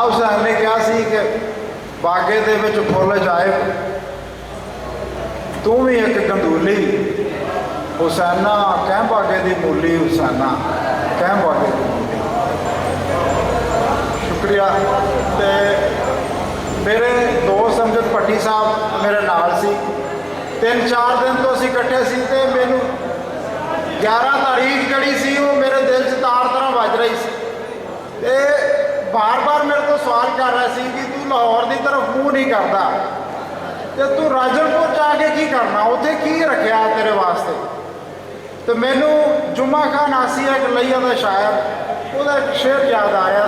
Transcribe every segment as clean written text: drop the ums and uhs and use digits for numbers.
शाह हुसैन ने कहा सी कि बागे दे विच फुल जाए तू भी एक गंदूली हुसैना कैं बागे दी मूली हुसैना कैं बागे दी मूली। शुक्रिया। ते मेरे दोस्त अमजद भट्टी साहब मेरे नाल सी 3-4 दिन तो असीं इकट्ठे सी ते मैनू 11 तारीख जड़ी सी वो मेरे दिल च तार तरह वज रही सी ते बार बार मेरे को सवाल कर रहा सी कि तू लाहौर की तरफ मूँह नहीं करता तो तू राजनपुर जाके की करना उत्थे की रखा तेरे वास्ते। तो मैनू जुम्मा खान आसिया गलैया का शायर वह एक शेर याद आया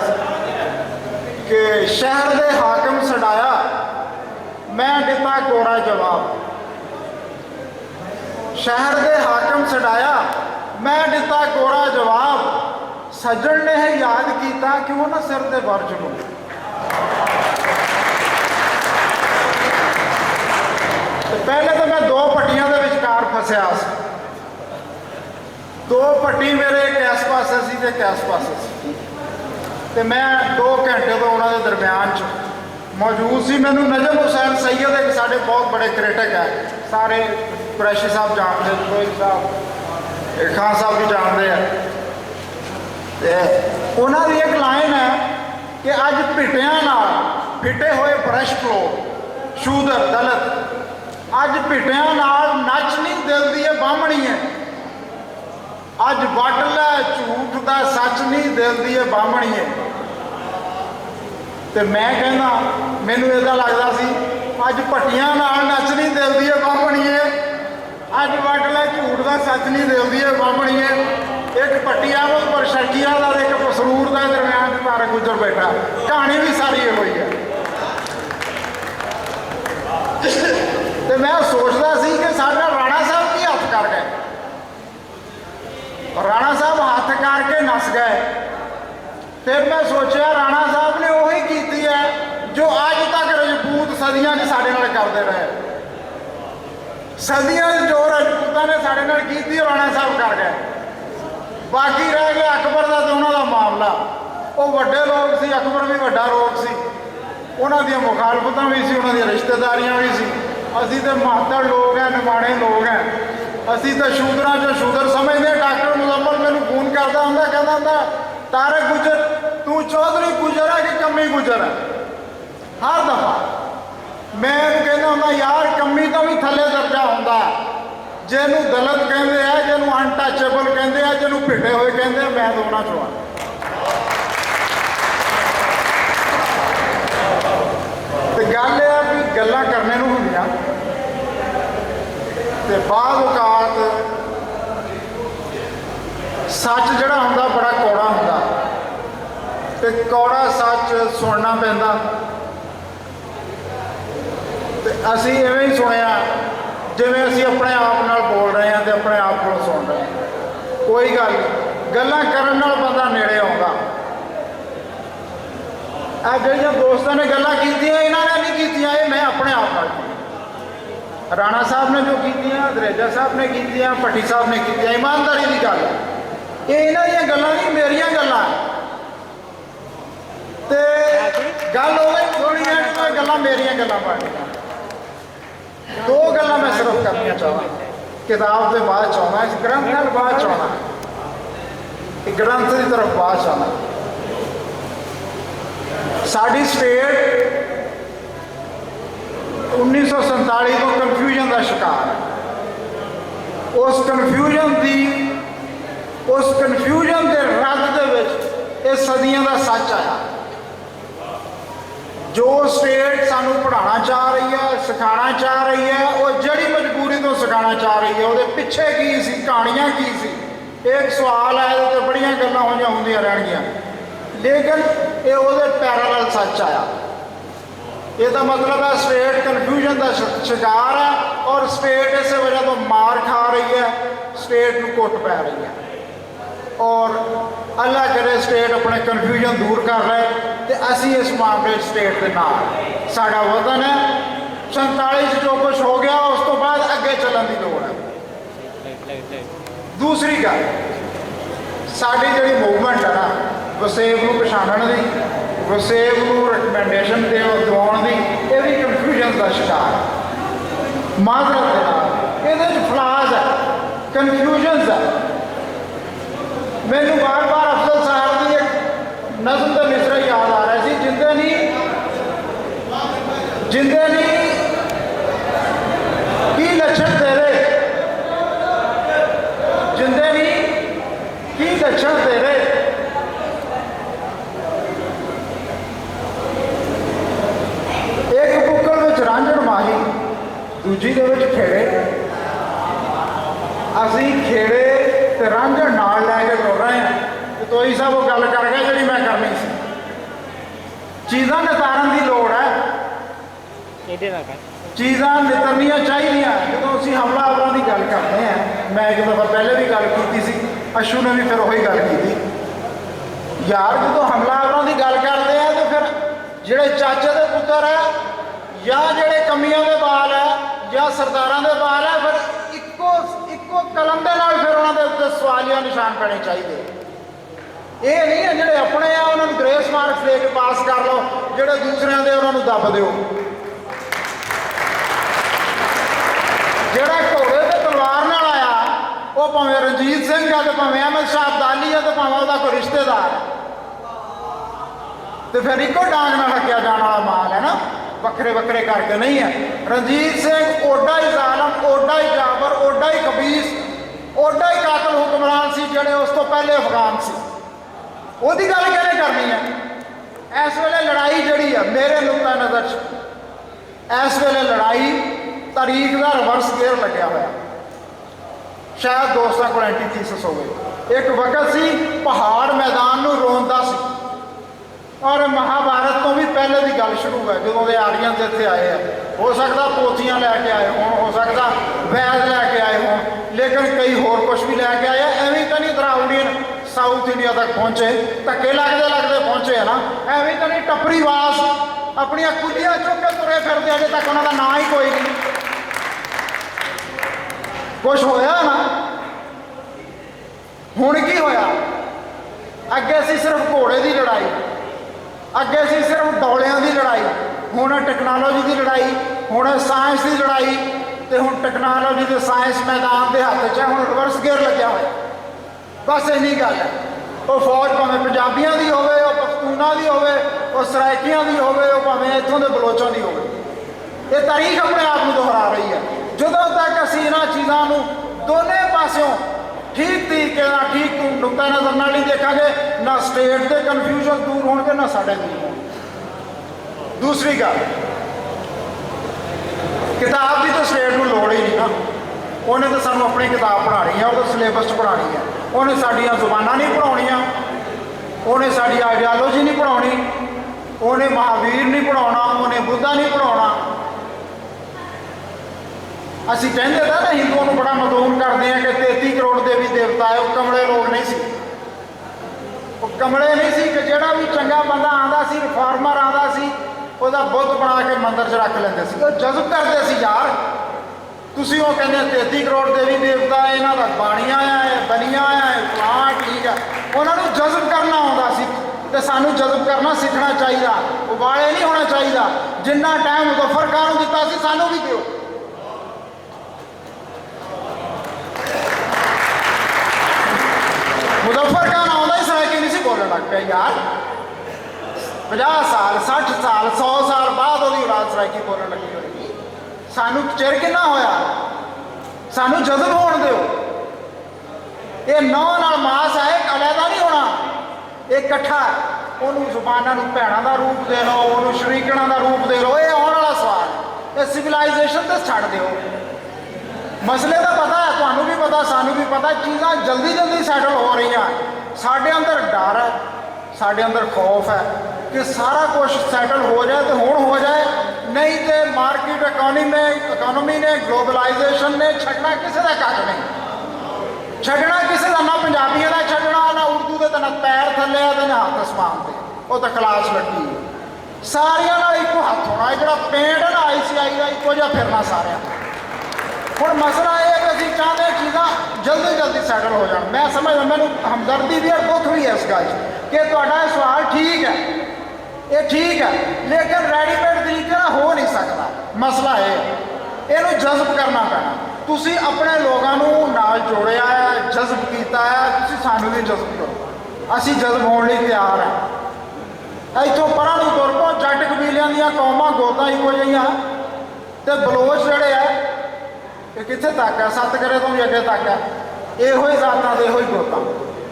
कि शहर दे हाकम सड़ाया मैं दिता कोरा जवाब। शहर दे हाकम सड़ाया मैं दिता कोरा जवाब सज्जन ने याद किया क्यों ना सिर दे बर्ज लूं। पहले तो मैं 2 पट्टियां के विचकार फसिया। 2 पट्टी मेरे कैस पासे सी ते कैस पासे सी ते मैं 2 घंटे तो उन्होंने दरम्यान मौजूद सी। मैनू नजम हुसैन सैयद एक साढ़े बहुत बड़े क्रिटिक है सारे कुरैशी साहब जानते कोई साहब खान साहब भी जानते हैं। तो उन्होंने एक लाइन है कि अज भिटियां नाल फिटे हुए ब्रश फ्लो शूदर दलित अज भिटियां नाल नच नहीं दिल दी बामणी है अज वट लै झूठ का सच नहीं दिल दी बामणी है। तो मैं कहना मैनू इदा लगता सी अज भट्टियां नाल नच नहीं दिल दी बामणी है अज वट लै झूठ का सच नहीं दिल दी बामणी है। एक पट्टी अहमद पर शर्किया का एक मसरूर का दरम्यान तारक गुजर बैठा कहानी भी सारी ये हुई है। तो मैं सोचता सी कि साडा राणा साहब की हथ कर गए राणा साहब हथ करके नस गए। फिर मैं सोचा राणा साहब ने वही की है जो अज तक रजपूत सदियां साडे नाल करते रहे। सदियां जो रजपूतां ने साडे नाल कीती राणा साहब कर गए। बाकी रह गया अकबर का तो उन्होंने मामला वो वड्डे लोग सी अकबर भी वड्डा लोग सी उन्होंने मुखालफत भी सी उन्होंने रिश्तेदारियां भी सी। असी तो महत्तर लोग हैं निमाणे लोग हैं असी तो शूदरां चो शूदर समझते। डॉक्टर मुजम्मल मैनू फोन करता होंगे कहता होंगे तारक गुजर तू चौधरी गुजर है कि कमी गुजर है। हर दफा मैं कहना होंगे यार कमी तो भी थले दर्जा होंगे जिन्हों दलित कहते हैं जिन्हों अनटचेबल कहते हैं जिन्हों भिटे हुए कहते हैं मैं दोनों चो हाँ। तो गल यह भी गल्लां करने नूं होंदियां ते बाद औकात सच जिहड़ा हुंदा बड़ा कौड़ा हुंदा ते कौड़ा सच सुनना पैंदा। ते असीं इवें ही सुनिया जिवें असीं अपने आप नाल बोल रहे हैं तो अपने आप को सुन रहे हैं। कोई गल गल्लां करन नाल बंदा नेड़े आउंदा। आ जिहड़ियां दोस्तां ने गल्लां कीतियां इन्हां ने नहीं कीतियां ये मैं अपने आप नाल कीतियां। राणा साहब ने जो कीतियां दरेजा साहब ने कीतियां भट्टी साहब ने कीतियां ईमानदारी की गल है ये इन्हां दीयां गल्लां नहीं मेरियां गल्लां ते गल होवे थोड़ी है कि गल्लां मेरियां गल्लां बन गईयां। 2 गल्लां मैं सिर्फ करनियां चाहना किताब के बाद चाहना इस ग्रंथ नाल बाद चाहना ग्रंथ की तरफ बाद चाहना। साडी स्टेट 1947 तो कन्फ्यूजन का शिकार है। उस कन्फ्यूजन के रद के सदियों का सच आया। जो स्टेट सानू पढ़ाना चाह रही है सिखाना चाह रही है वो जड़ी मजबूरी तो सिखाना चाह रही है वो पिछे की सी कहानियां की सी। एक सवाल है तो बड़ियां गल्लां होंदियां रहणगियां लेकिन ये वो पैरालल सच आया। इसका मतलब है स्टेट कन्फ्यूजन का शिकार है और स्टेट इस वजह तो मार खा रही है स्टेट को कुट पै रही है और अल्लाह करे स्टेट अपने कन्फ्यूजन दूर कर रहे तो असी इस मामले स्टेट के नाल साडा वतन है 47 जो कुछ हो गया उस तो बाद अगे चलने की लोड़ है। दूसरी गल साड़ी जी मूवमेंट है ना वसेब को पछाणन की ਗੁਰਸੇਵ ਨੂੰ ਰਿਕਮੈਂਡੇਸ਼ਨ ਦਿਵਾਉਣ ਦੀ ਇਹ ਵੀ ਕਨਫਿਊਜ਼ਨ ਦਾ ਸ਼ਿਕਾਰ ਮਾਜ਼ਰਤ ਦੇ ਨਾਲ ਇਹਦੇ 'ਚ ਫਲਾਜ਼ ਹੈ, ਕਨਫਿਊਜ਼ਨਸ ਹੈ। ਮੈਨੂੰ ਵਾਰ-ਵਾਰ ਅਫਜ਼ਲ ਸਾਹਿਬ ਦੀ ਇੱਕ ਨਜ਼ਮ ਦਾ ਮਿਸਰਾ ਯਾਦ ਆ ਰਿਹਾ ਸੀ, ਜਿੰਦੇ ਨਹੀਂ ਕੀ ਲੱਛਣ ਤੇਰੇ, ਜਿੰਦੇ ਨਹੀਂ ਕੀ ਲੱਛਣ ਤੇਰੇ, ਇੱਕ ਬੁੱਕਲ ਵਿੱਚ ਰਾਂਝਣ ਮਾਹੀ, ਦੂਜੀ ਦੇ ਵਿੱਚ ਖੇੜੇ। ਅਸੀਂ ਖੇੜੇ ਤੇ ਰਾਂਝਣ ਨਾਲ ਲੈ ਕੇ ਤੁਰ ਰਹੇ ਹਾਂ। ਤੇ ਤੋਈ ਸਾਹਿਬ ਉਹ ਗੱਲ ਕਰ ਗਿਆ ਜਿਹੜੀ ਮੈਂ ਕਰਨੀ ਸੀ। ਚੀਜ਼ਾਂ ਨਿਤਾਰਨ ਦੀ ਲੋੜ ਹੈ, ਚੀਜ਼ਾਂ ਨਿਤਰਨੀਆਂ ਚਾਹੀਦੀਆਂ। ਜਦੋਂ ਅਸੀਂ ਹਮਲਾਵਰਾਂ ਦੀ ਗੱਲ ਕਰਦੇ ਹਾਂ, ਮੈਂ ਇੱਕ ਦਫਾ ਪਹਿਲੇ ਵੀ ਗੱਲ ਕੀਤੀ ਸੀ, ਅਸ਼ੂ ਨੇ ਵੀ ਫਿਰ ਉਹੀ ਗੱਲ ਕੀਤੀ ਯਾਰ, ਜਦੋਂ ਹਮਲਾਵਰਾਂ ਦੀ ਗੱਲ ਕਰਦੇ ਆ ਤੇ ਫਿਰ ਜਿਹੜੇ ਚਾਚੇ ਦੇ ਪੁੱਤਰ ਹੈ ਜਾਂ ਜਿਹੜੇ ਕਮੀਆਂ ਦੇ ਬਾਲ ਹੈ ਜਾਂ ਸਰਦਾਰਾਂ ਦੇ ਬਾਲ ਹੈ, ਫਿਰ ਇੱਕੋ ਕਲਮ ਦੇ ਨਾਲ ਫਿਰ ਉਹਨਾਂ ਦੇ ਉੱਤੇ ਸਵਾਲੀਆ ਨਿਸ਼ਾਨ ਪੈਣੇ ਚਾਹੀਦੇ। ਇਹ ਨਹੀਂ ਹੈ ਜਿਹੜੇ ਆਪਣੇ ਆ ਉਹਨਾਂ ਨੂੰ ਗ੍ਰੇਸ ਮਾਰਕਸ ਦੇ ਕੇ ਪਾਸ ਕਰ ਲਓ, ਜਿਹੜੇ ਦੂਸਰਿਆਂ ਦੇ ਉਹਨਾਂ ਨੂੰ ਦੱਬ ਦਿਓ। ਜਿਹੜਾ ਘੋੜੇ ਤੇ ਤਲਵਾਰ ਨਾਲ ਆਇਆ ਉਹ ਭਾਵੇਂ ਰਣਜੀਤ ਸਿੰਘ ਆ ਤੇ ਭਾਵੇਂ ਅਹਿਮਦ ਸ਼ਾਹ ਅਬਦਾਲੀ ਆ ਤੇ ਭਾਵੇਂ ਉਹਦਾ ਕੋਈ ਰਿਸ਼ਤੇਦਾਰ, ਤੇ ਫਿਰ ਇੱਕੋ ਡਾਂਗ ਨਾਲ ਹੱਕਿਆ ਜਾਣ ਵਾਲਾ ਮਾਲ ਹੈ ਨਾ, ਵੱਖਰੇ ਵੱਖਰੇ ਕਰਕੇ ਨਹੀਂ ਹੈ। ਰਣਜੀਤ ਸਿੰਘ ਓਡਾ ਹੀ ਜ਼ਾਲਮ, ਓਡਾ ਹੀ ਜਾਬਰ, ਓਡਾ ਹੀ ਖਬੀਸ, ਓਡਾ ਹੀ ਕਾਤਲ ਹੁਕਮਰਾਨ ਸੀ ਜਿਹੜੇ ਉਸ ਤੋਂ ਪਹਿਲੇ ਅਫਗਾਨ ਸੀ। ਉਹਦੀ ਗੱਲ ਕਿਹਨੇ ਕਰਨੀ ਹੈ? ਇਸ ਵੇਲੇ ਲੜਾਈ ਜਿਹੜੀ ਹੈ ਮੇਰੇ ਨੁਕਤਾ ਨਜ਼ਰ 'ਚ ਇਸ ਵੇਲੇ ਲੜਾਈ ਤਾਰੀਖ ਦਾ ਰਿਵਰਸ ਗੇਅਰ ਲੱਗਿਆ ਹੋਇਆ। ਸ਼ਾਇਦ ਦੋਸਤਾਂ ਕੋਲ ਐਂਟੀਥੀਸਿਸ ਹੋਵੇ। ਇੱਕ ਵਕਤ ਸੀ ਪਹਾੜ ਮੈਦਾਨ ਨੂੰ ਰੋਂਦਾ ਸੀ, ਔਰ ਮਹਾਭਾਰਤ ਤੋਂ ਵੀ ਪਹਿਲੇ ਦੀ ਗੱਲ ਸ਼ੁਰੂ ਹੈ, ਜਦੋਂ ਦੇ ਆਰੀਅਨ ਇੱਥੇ ਆਏ ਆ। ਹੋ ਸਕਦਾ ਪੋਥੀਆਂ ਲੈ ਕੇ ਆਏ ਹੋਣ, ਹੋ ਸਕਦਾ ਵੈਦ ਲੈ ਕੇ ਆਏ ਹੋਣ, ਲੇਕਿਨ ਕਈ ਹੋਰ ਕੁਛ ਵੀ ਲੈ ਕੇ ਆਏ ਆ। ਐਵੇਂ ਤਾਂ ਨਹੀਂ ਦਰਾਵੜੀਅਨ ਸਾਊਥ ਇੰਡੀਆ ਤੱਕ ਪਹੁੰਚੇ, ਧੱਕੇ ਲੱਗਦੇ ਪਹੁੰਚੇ ਹੈ ਨਾ। ਐਵੇਂ ਤਾਂ ਨਹੀਂ ਟੱਪਰੀਵਾਸ ਆਪਣੀਆਂ ਕੁੱਲੀਆਂ ਚੁੱਕ ਕੇ ਤੁਰੇ ਫਿਰਦੇ, ਅਜੇ ਤੱਕ ਉਹਨਾਂ ਦਾ ਨਾਂ ਹੀ ਕੋਈ ਨਹੀਂ। ਕੁਛ ਹੋਇਆ ਨਾ। ਹੁਣ ਕੀ ਹੋਇਆ? ਅੱਗੇ ਸੀ ਸਿਰਫ ਘੋੜੇ ਦੀ ਲੜਾਈ, ਅੱਗੇ ਸੀ ਸਿਰਫ ਡੌਲਿਆਂ ਦੀ ਲੜਾਈ, ਹੁਣ ਟੈਕਨੋਲੋਜੀ ਦੀ ਲੜਾਈ, ਹੁਣ ਸਾਇੰਸ ਦੀ ਲੜਾਈ, ਤੇ ਹੁਣ ਟੈਕਨੋਲੋਜੀ ਤੇ ਸਾਇੰਸ ਮੈਦਾਨ ਦੇ ਹੱਥ 'ਚ ਹੈ। ਹੁਣ ਰਿਵਰਸ ਗੇਅਰ ਲੱਗਿਆ ਹੋਇਆ। ਬਸ ਇੰਨੀ ਗੱਲ ਹੈ। ਉਹ ਫੌਜ ਭਾਵੇਂ ਪੰਜਾਬੀਆਂ ਦੀ ਹੋਵੇ, ਉਹ ਪਖਤੂਨਾਂ ਦੀ ਹੋਵੇ, ਉਹ ਸਰਾਇਕੀਆਂ ਦੀ ਹੋਵੇ, ਉਹ ਭਾਵੇਂ ਇੱਥੋਂ ਦੇ ਬਲੋਚਾਂ ਦੀ ਹੋਵੇ, ਇਹ ਤਾਰੀਖ ਆਪਣੇ ਆਪ ਨੂੰ ਦੁਹਰਾ ਰਹੀ ਹੈ। ਜਦੋਂ ਤੱਕ ਅਸੀਂ ਇਹਨਾਂ ਚੀਜ਼ਾਂ ਨੂੰ ਦੋਨੇ ਪਾਸਿਓਂ ਠੀਕ ਤਰੀਕੇ ਨਾਲ, ਠੀਕ ਨੁਕਤਾ ਨਜ਼ਰ ਨਾਲ ਨਹੀਂ ਦੇਖਾਂਗੇ, ਨਾ ਸਟੇਟ ਦੇ ਕਨਫਿਊਜ਼ਨ ਦੂਰ ਹੋਣਗੇ, ਨਾ ਸਾਡੇ ਦੂਰ ਹੋਣਗੇ। ਦੂਸਰੀ ਗੱਲ, ਕਿਤਾਬ ਦੀ ਤਾਂ ਸਟੇਟ ਨੂੰ ਲੋੜ ਹੀ ਨਹੀਂ ਨਾ। ਉਹਨੇ ਤਾਂ ਸਾਨੂੰ ਆਪਣੀ ਕਿਤਾਬ ਪੜ੍ਹਾਉਣੀ ਹੈ, ਉਹਦਾ ਸਿਲੇਬਸ 'ਚ ਪੜ੍ਹਾਉਣੀ ਹੈ। ਉਹਨੇ ਸਾਡੀਆਂ ਜ਼ੁਬਾਨਾਂ ਨਹੀਂ ਪੜ੍ਹਾਉਣੀਆਂ, ਉਹਨੇ ਸਾਡੀ ਆਈਡੀਆਲੋਜੀ ਨਹੀਂ ਪੜ੍ਹਾਉਣੀ, ਉਹਨੇ ਮਹਾਵੀਰ ਨਹੀਂ ਪੜ੍ਹਾਉਣਾ, ਉਹਨੇ ਬੁੱਧਾ ਨਹੀਂ ਪੜ੍ਹਾਉਣਾ। ਅਸੀਂ ਕਹਿੰਦੇ ਤਾਂ ਨਾ ਹਿੰਦੂਆਂ ਨੂੰ ਬੜਾ ਮਦੂਨ ਕਰਦੇ ਹਾਂ ਕਿ 33 ਕਰੋੜ ਦੇਵੀ ਦੇਵਤਾ ਹੈ। ਉਹ ਕਮਲੇ ਲੋਕ ਨਹੀਂ ਸੀ, ਉਹ ਕਮਲੇ ਨਹੀਂ ਸੀ ਕਿ ਜਿਹੜਾ ਵੀ ਚੰਗਾ ਬੰਦਾ ਆਉਂਦਾ ਸੀ, ਰਿਫਾਰਮਰ ਆਉਂਦਾ ਸੀ, ਉਹਦਾ ਬੁੱਤ ਬਣਾ ਕੇ ਮੰਦਰ 'ਚ ਰੱਖ ਲੈਂਦੇ ਸੀ। ਉਹ ਜਜ਼ਬ ਕਰਦੇ ਸੀ ਯਾਰ। ਤੁਸੀਂ ਉਹ ਕਹਿੰਦੇ 33 ਕਰੋੜ ਦੇਵੀ ਦੇਵਤਾ, ਇਹਨਾਂ ਦਾ ਬਾਣੀਆਂ ਆ, ਬਣੀਆਂ ਆ, ਫਲਾਂ ਠੀਕ ਆ। ਉਹਨਾਂ ਨੂੰ ਜਜ਼ਬ ਕਰਨਾ ਆਉਂਦਾ ਸੀ, ਤੇ ਸਾਨੂੰ ਜਜ਼ਬ ਕਰਨਾ ਸਿੱਖਣਾ ਚਾਹੀਦਾ। ਉਬਾਲੇ ਨਹੀਂ ਹੋਣਾ ਚਾਹੀਦਾ। ਜਿੰਨਾ ਟਾਈਮ ਮੁਜ਼ੱਫਰ ਖਾਨ ਨੂੰ ਦਿੱਤਾ ਸੀ, ਸਾਨੂੰ ਵੀ ਦਿਓ। ਮੁਜ਼ੱਫਰ ਖਾਨ ਆਉਂਦਾ ਹੀ ਸਰਾਇਕੀ ਨਹੀਂ ਸੀ ਬੋਲਣ ਲੱਗ ਪਿਆ ਯਾਰ। 50 ਸਾਲ 60 ਸਾਲ 100 ਸਾਲ ਬਾਅਦ ਉਹਦੀ ਔਲਾਦ ਸਰਾਇਕੀ ਬੋਲਣ ਲੱਗੀ ਹੋਏਗੀ। ਸਾਨੂੰ ਚਿਰ ਕਿੰਨਾ ਹੋਇਆ? ਸਾਨੂੰ ਜਜ਼ਬ ਹੋਣ ਦਿਓ। ਇਹ ਨੌਂ ਨਾਲ ਮਾਸ ਹੈ, ਅਲੱਗਾ ਨਹੀਂ ਹੋਣਾ, ਇਹ ਇਕੱਠਾ। ਉਹਨੂੰ ਜ਼ੁਬਾਨਾਂ ਨੂੰ ਭੈਣਾਂ ਦਾ ਰੂਪ ਦੇ ਲਓ, ਉਹਨੂੰ ਸ਼ਰੀਕਣਾਂ ਦਾ ਰੂਪ ਦੇ ਲਓ। ਇਹ ਆਉਣ ਵਾਲਾ ਸਵਾਲ। ਇਹ ਸਿਵਲਾਈਜੇਸ਼ਨ ਤੇ ਛੱਡ ਦਿਓ। ਮਸਲੇ ਦਾ ਪਤਾ ਹੈ, ਤੁਹਾਨੂੰ ਵੀ ਪਤਾ, ਸਾਨੂੰ ਵੀ ਪਤਾ। ਚੀਜ਼ਾਂ ਜਲਦੀ ਜਲਦੀ ਸੈਟਲ ਹੋ ਰਹੀਆਂ। ਸਾਡੇ ਅੰਦਰ ਡਰ ਹੈ, ਸਾਡੇ ਅੰਦਰ ਖੌਫ ਹੈ ਕਿ ਸਾਰਾ ਕੁਝ ਸੈਟਲ ਹੋ ਜਾਏ ਤੇ ਹੁਣ ਹੋ ਜਾਏ, ਨਹੀਂ ਤੇ ਮਾਰਕੀਟ ਇਕਨੋਮੀ ਨੇ ਗਲੋਬਲਾਈਜੇਸ਼ਨ ਨੇ ਛੱਡਣਾ ਕਿਸੇ ਦਾ ਕੱਖ ਨਹੀਂ। ਛੱਡਣਾ ਕਿਸੇ ਦਾ, ਨਾ ਪੰਜਾਬੀਆਂ ਦਾ ਛੱਡਣਾ, ਨਾ ਉਰਦੂ ਦੇ, ਤਾਂ ਨਾ ਪੈਰ ਥੱਲੇ ਆ ਤੇ ਨਾ ਹੱਥ ਅਸਮਾਨ ਤੇ। ਉਹ ਤਾਂ ਕਲਾਸ ਲੱਗੀ ਹੈ। ਸਾਰਿਆਂ ਨਾਲ ਇੱਕੋ ਹੱਥ ਹੋਣਾ। ਜਿਹੜਾ ਪੇਂਟ ਹੈ ਨਾ ICI ਦਾ, ਇੱਕੋ ਜਿਹਾ ਫਿਰਨਾ ਸਾਰਿਆਂ ਦਾ। ਹੁਣ ਮਸਲਾ ਇਹ ਹੈ ਕਿ ਅਸੀਂ ਚਾਹੁੰਦੇ ਚੀਜ਼ਾਂ ਜਲਦੀ ਜਲਦੀ ਸੈਟਲ ਹੋ ਜਾਣ। ਮੈਂ ਸਮਝਦਾ, ਮੈਨੂੰ ਹਮਦਰਦੀ ਵੀ ਹੈ, ਦੁੱਖ ਵੀ ਹੈ ਇਸ ਗੱਲ 'ਚ ਕਿ ਤੁਹਾਡਾ ਇਹ ਸਵਾਲ ਠੀਕ ਹੈ। ये ठीक है, लेकिन रेडीमेड तरीके नाल हो नहीं सकता। मसला ये इहनूं जज़ब करना पैना। तुसीं अपने लोगों नूं नाल जोड़िया है, जज़ब कीता है, तुसीं सानूं भी जज़ब करो। असीं जज़ब होण लई तैयार हैं। इत्थों परां नूं तुर पओ, जट कबीलियां दीयां कौमां गोतां इक्को जिहियां ते बलोच जिहड़े आ ये कित्थे तक है, सतकरे तो भी अगे तक है, इहो ही जातां ते इहो ही गोतां,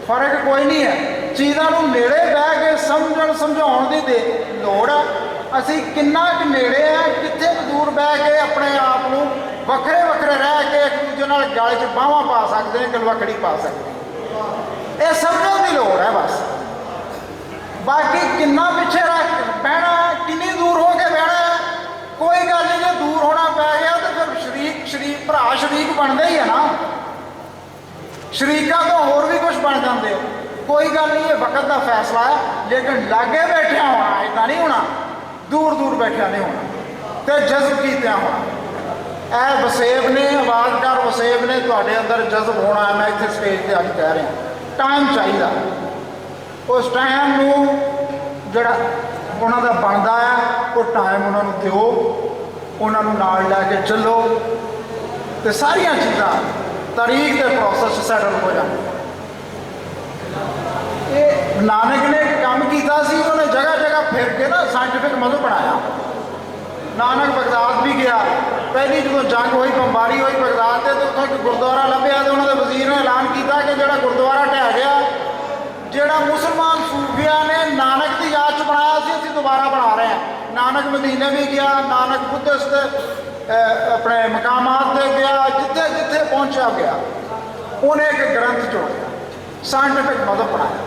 फर्क कोई नहीं है। चीज़ों को नेड़े बह के समझण समझाउण दी लोड़ है। असीं किन्ना क नेड़े हैं, कित्थे क दूर बह के अपने आप को वखरे वखरे रह के एक दूजे नाल गल च बाहां पा सकते हैं, गलवकड़ी पा सकते हैं। ये समझण की लोड़ है बस। बाकी किन्ना पिछे रख बहना, किन्नी दूर हो के बहना, कोई गल नहीं। जो दूर होना पै गया तो फिर शरीक भरा शरीक बनते ही है ना, शरीकों तो होर भी कुछ बन जाते हो। कोई गल नहीं, ये वक्त का फैसला है। लेकिन लागे बैठिया होना इदा नहीं होना, दूर दूर बैठिया नहीं होना, तो जज्ब कीतिया होना। ए वसेब ने, आवाज़कार वसेब ने तुहाडे अंदर जज्ब होना है। मैं इत्थे स्टेज पर अज कह रहा, टाइम चाहिए। उस टाइम नूं जिहड़ा उन्हां दा बनदा है, वो टाइम उन्होंने दिओ, उन्होंने नाल लैके चलो, तो सारिया चीज़ां तारीख के प्रोसैस सैटल हो जाए। ये नानक ने एक काम किया सी, उन्होंने जगह जगह फिर के ना साइंटिफिक मजहब बनाया। नानक बगदाद भी गया, पहली जो जंग हुई, बंबारी हुई बगदाद से, तो उत्थों एक गुरुद्वारा लभ्या, तो उन्होंने वजीर ने ऐलान किया कि जो गुरुद्वारा ढह गया, ਜਿਹੜਾ मुसलमान सूफिया ने नानक की याद च बनाया सी, असीं दोबारा बना रहे हैं। नानक मदीने भी गया, नानक बुद्धिस्ट अपने मकामात से गया, जिथे जिथे पहुंचा गया उन्हें एक ग्रंथ जोड़िया, साइंटिफिक मदद बनाया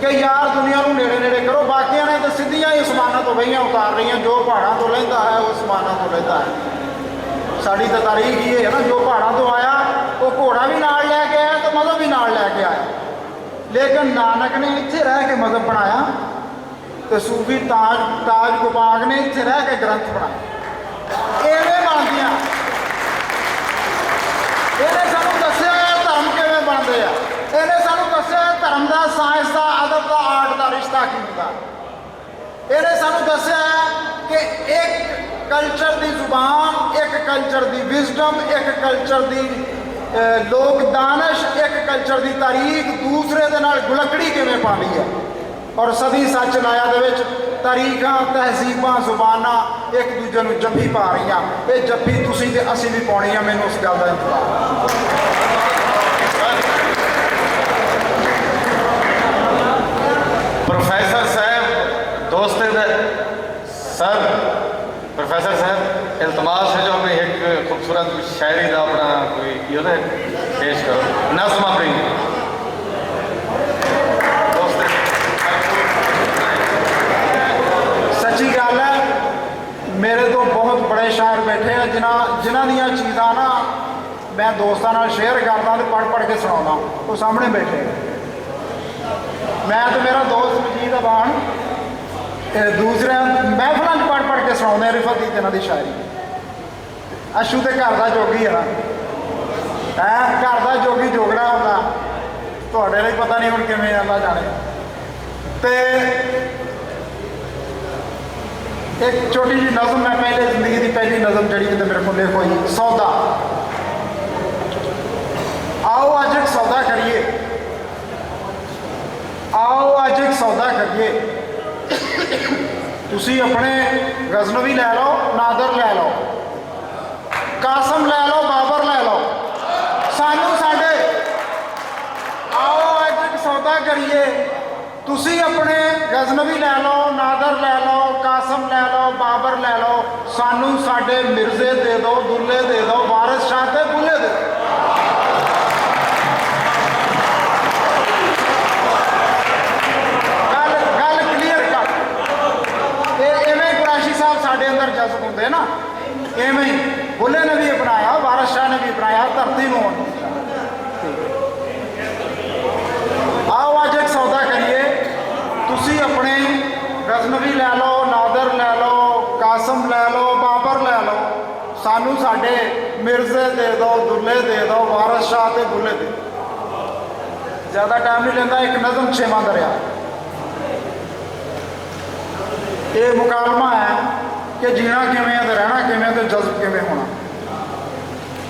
कि यार दुनिया को नेड़े नेड़े करो। बाकिया ने तो सीधियां ही आसमानों तो वहियां उतार रही, जो पहाड़ों तो लैंदा है वो आसमानों तो लैंदा है। साड़ी तो तारीख ये है ना, जो पहाड़ों तो आया वो घोड़ा भी नाल लैके आया, तो मदद भी नाल लैके आया। लेकिन नानक ने इत्थे रह के मजहब बनाया, तो सूफी ताज गुबाग ने इत्थे रह के ग्रंथ बनाए। इवें बनदियां, इन्हें सानू दस्सिया धर्म किवें बनदे आ, इन्हें सानू दस्सिया धर्म का, साइंस का, अदब का, आर्ट का रिश्ता की होंदा। इन्हें सानू दस्सिया कि एक कल्चर की जुबान, एक कल्चर की विजडम, एक कल्चर की लोक दानश, एक कल्चर की तारीख दूसरे दे नाल गुलकड़ी किवें पानी है। और सदी सच लाया दे विच तारीखां, तहजीबां, जुबाना एक दूजे नूं जफ्फी पा रही। ये जफ्फी तुसीं ते असीं भी पाउणी है, मैनूं उस गल दा इंतजार। प्रोफेसर साहब, दोस्त सर, प्रोफेसर साहब इल्तमास है जो हमें एक खूबसूरत शायरी का अपना कोई ये पेश करो, नज़्म अपनी। सच्ची गल है, मेरे तो बहुत बड़े शायर बैठे हैं जिन्हां दियां चीज़ां ना मैं दोस्तों नाल शेयर करदा तो पढ़ के सुनाउंदा, वो सामने बैठे। मैं तो मेरा दोस्त मजीद अबान दूसरे महफलों पढ़ के सुनाते रिफत की इन्हों की शायरी। अशू तो घर का जोगी है ना, घर का जोगी जोगड़ा होंदा, थोड़े लिए पता नहीं हम किमें अल्लाह जाने। तो एक छोटी जी नज़म मैं पहले जिंदगी की पहली नज़म जी मेरे को लिख हुई, सौदा। आओ अज एक सौदा करिए, आओ अज एक सौदा करिए। तुसी अपने गजनवी लै लो, नादर लै लो, कासम लै लो, बाबर लै लो, सानू साडे। आओ अज एक सौदा करिए, तुसी अपने गजनवी लै लो, नादर लै लो, कासम लै लो, बाबर लै लो, सानू साडे मिर्जे दे दो, दुल्ले दे दो, वारिस शाह ते बुल्ले दे दो। साढ़े अंदर जज्ब होंगे ना, इवें ही बुल्ले ने भी अपनाया, वारिस शाह ने भी अपनाया, धरती में। आओ अज एक सौदा करिए, तुसी अपने गजनवी लै लो, नादर लै लो, कासम लै लो, बाबर लै लो, सानू साडे मिर्जे दे दो, दुल्ले दे दो, वारिस शाह ते बुल्ले दे। ज़्यादा टाइम नहीं लेंदा, एक नज़म छेवां दरिया। ਇਹ ਮੁਕਾਲਮਾ ਹੈ ਕਿ ਜੀਣਾ ਕਿਵੇਂ ਹੈ ਤੇ ਰਹਿਣਾ ਕਿਵੇਂ ਹੈ ਤੇ ਜਜ਼ਬ ਕਿਵੇਂ ਹੋਣਾ।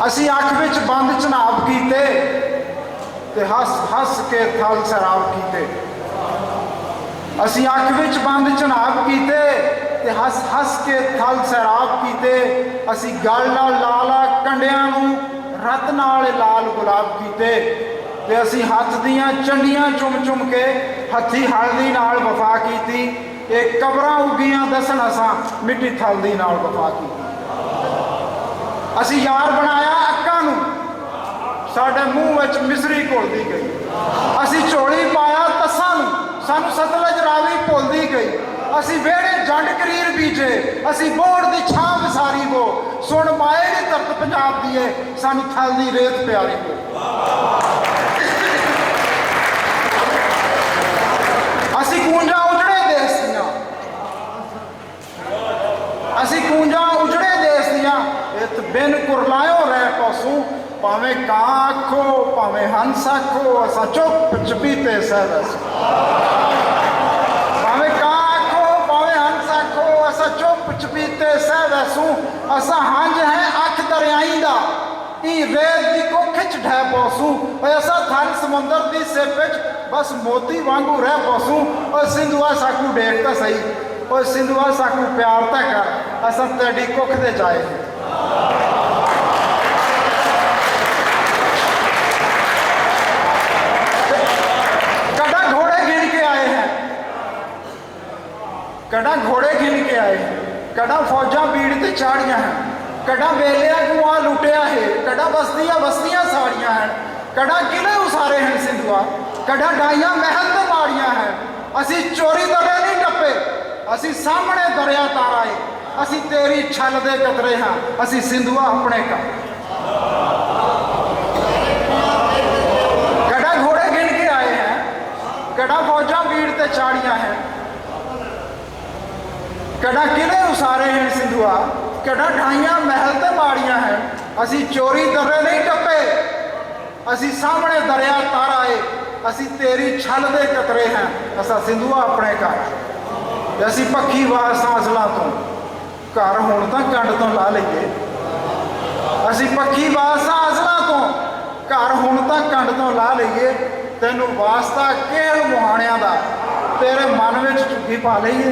ਅਸੀਂ ਅੱਖ ਵਿੱਚ ਬੰਦ ਚਨਾਬ ਕੀਤੇ ਤੇ ਹੱਸ ਹੱਸ ਕੇ ਥਲ ਸਰਾਬ ਕੀਤੇ। ਅਸੀਂ ਅੱਖ ਵਿੱਚ ਬੰਦ ਚਨਾਬ ਕੀਤੇ ਤੇ ਹੱਸ ਹੱਸ ਕੇ ਥਲ ਸਰਾਬ ਕੀਤੇ। ਅਸੀਂ ਗਲ ਨਾਲ ਲਾਲਾ ਕੰਡਿਆਂ ਨੂੰ ਰਤ ਨਾਲ ਲਾਲ ਗੁਲਾਬ ਕੀਤੇ ਤੇ ਅਸੀਂ ਹੱਥ ਦੀਆਂ ਚੰਡੀਆਂ ਚੁੰਮ ਚੁੰਮ ਕੇ ਹੱਥੀ ਹਲਦੀ ਨਾਲ ਵਫਾ ਕੀਤੀ। ਇਹ ਕਬਰਾਂ ਉੱਗੀਆਂ ਦੱਸਣ ਅਸਾਂ ਮਿੱਟੀ ਥਲਦੀ ਨਾਲ ਵਫਾ ਕੀਤੀ। ਅਸੀਂ ਯਾਰ ਬਣਾਇਆ ਅੱਕਾਂ ਨੂੰ, ਸਾਡੇ ਮੂੰਹ ਵਿੱਚ ਮਿਸਰੀ ਘੁਲਦੀ ਗਈ। ਅਸੀਂ ਝੋਲੀ ਪਾਇਆ ਤੱਸਾਂ ਨੂੰ, ਸਾਨੂੰ ਸਤਲਜ ਰਾਵੀ ਭੁੱਲਦੀ ਗਈ। ਅਸੀਂ ਵਿਹੜੇ ਜੰਡ ਕਰੀਰ ਬੀਜੇ, ਅਸੀਂ ਬੋੜ ਦੀ ਛਾਂ ਵਿਸਾਰੀ ਵੋ। ਸੁਣ ਮਾਏ ਦੀ ਧਰਤ ਪੰਜਾਬ ਦੀ ਏ, ਸਾਨੂੰ ਥਲ ਦੀ ਰੇਤ ਪਿਆਰੀ ਵੋ। ਅਸੀਂ ਕੂੰਜਾਂ ਉਜੜੇ ਦੇਸ਼ ਦੀਆਂ, ਅਸੀਂ ਕੂੰਜਾਂ ਉਜੜੇ ਦੇਸ਼ ਦੀਆਂ। ਇਤ ਬਿਨ ਕੁਰਲਾਇਓ ਰਹਿ ਪਸੂ, ਭਾਵੇਂ ਕਾਂ ਆਖੋ ਭਾਵੇਂ ਹੰਸ ਆਖੋ, ਅਸਾਂ ਚੁੱਪ ਚਪੀਤੇ ਸਹਿ ਵੈਸੂ। ਭਾਵੇਂ ਕਾਂ ਆਖੋ ਭਾਵੇਂ ਹੰਸ ਆਖੋ, ਅਸਾਂ ਚੁੱਪ ਚਪੀਤੇ ਸਹਿ ਵੈਸੂ। ਅਸਾਂ ਹੰਝ ਹੈ ਅੱਖ ਦਰਿਆਈ ਦਾ, ਇਹ ਰੇਤ ਦੀ ਕੁੱਖ ਚ ਢਹਿ ਪੌਸੂ। ਅਸਾਂ ਥਲ ਸਮੁੰਦਰ ਦੀ ਸਿਪ ਵਿੱਚ ਬਸ ਮੋਤੀ ਵਾਂਗੂ ਰਹਿ ਪੌਸੂ। ਉਹ ਸਿੰਧੂਆ ਸਾਕੂ ਡੇਕ ਤਾਂ ਸਹੀ, ਉਹ ਸਿੰਧੂਆ ਸਾਕੂ ਪਿਆਰ ਤਾਂ ਕਰ, ਅਸਾਂ ਤੇਰੀ ਕੁੱਖ ਦੇ ਜਾਏ। कड़ा घोड़े गिन के आए हैं, कड़ा घोड़े गिन के आए हैं। कड़ा फौजा भीड़ ते चाड़ियां हैं, कड़ा वेलिया कुआ लुटिया है। कड़ा बस्तियां बस्तियां साड़ियां हैं, कड़ा किले उसारे हैं सिंधुआ। कड़ा डाइयां महल ते माड़ियां हैं। असी चोरी दरे नहीं टप्पे, असी सामने दरिया ताराए। असी तेरी छल दे कतरे हाँ, असी सिंधुआ अपने का। कड़ा घोड़े गिन के आए हैं, कड़ा फौजा भीड़ ते चाड़ियां हैं। कड़ा किले उसारे हैं सिंधुआ, कड़ा ढाइयां महल ते माड़ियां हैं। असी चोरी दरे नहीं टप्पे, असी सामने दरिया तार आए। असी तेरी छल दे कतरे हैं, असा सिंधुआ अपने घर। असी पक्खी वासां अजलां तो घर हुण तां कंड तो ला लईए। असी पक्खी वासां अजलां तो घर हुण तां कंड तो ला लईए। तैनूं वास्ता केल मुहाणियां दा तेरे मन विच चुग्गी पा लईए।